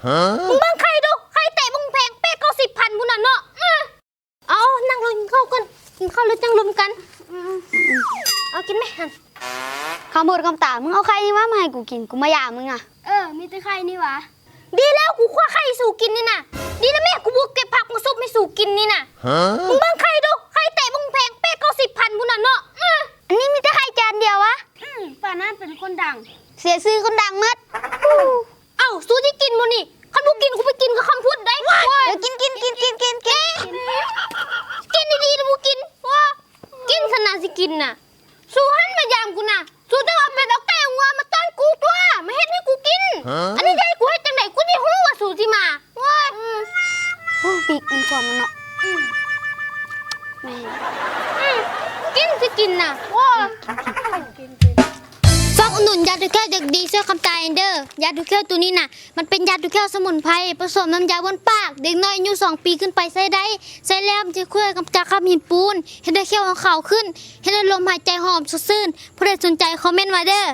มึงเบิ่งใครดูใครเตะมึงแพงเป๊ะ90,000พุ่นน่ะเนาะเอานั่งลงกินข้าวกันกินข้าวแล้วจังลมกันเอากินไหมหันคำพูดคำตามึงเอาใครนี่วะมาให้กูกินกูมาหย่ามึงอะมีแต่ไข่นี่วะดีแล้วกูคว้าไข่สู่กินนี่น่ะดีแล้วแม่กูบุกเก็บผักมาซุปไม่สู่กินนี่น่ะมึงเบิ่งใครดูใครเตะมึงแพงเป๊ะ90,000พุ่นน่ะเนาะอันนี้มีแต่ไข่จานเดียววะป่านั้นเป็นคนดังเสียซื้อคนดังมัดเอ้าสู้ที่กินบ่นี่คันบ่กินกูไปกินกับคำพูดได้กินกินดีๆแล้วบ่กินว่ากินขนาดสิกินน่ะสู้หันมายามกูน่ะสู้ต้องเอาเป็ดเอาไก่เอางัวมาต้อนกูตัวมาเฮ็ดให้กูกินอันนี้ได้กูให้จังได๋กูสิฮู้ว่าสู้สิมาว้าปีกมันสวมมันเนาะกินสิกินน่ะว้าฝากอุดหนุนยาดูแก้วเด็กดีช่วยคำตายเด้อยาดูแก้วตัวนี้น่ะมันเป็นยาดูแก้วสมุนไพรผสมน้ำยาบนปากเด็กน้อยอายุ2 ปีขึ้นไปใช้ได้ใช้แล้วจะช่วยกำจัดคราบหินปูนให้ได้แค่ของขาวขึ้นให้ได้ลมหายใจหอมสดชื่นผู้ใดสนใจคอมเมนต์มาเด้อ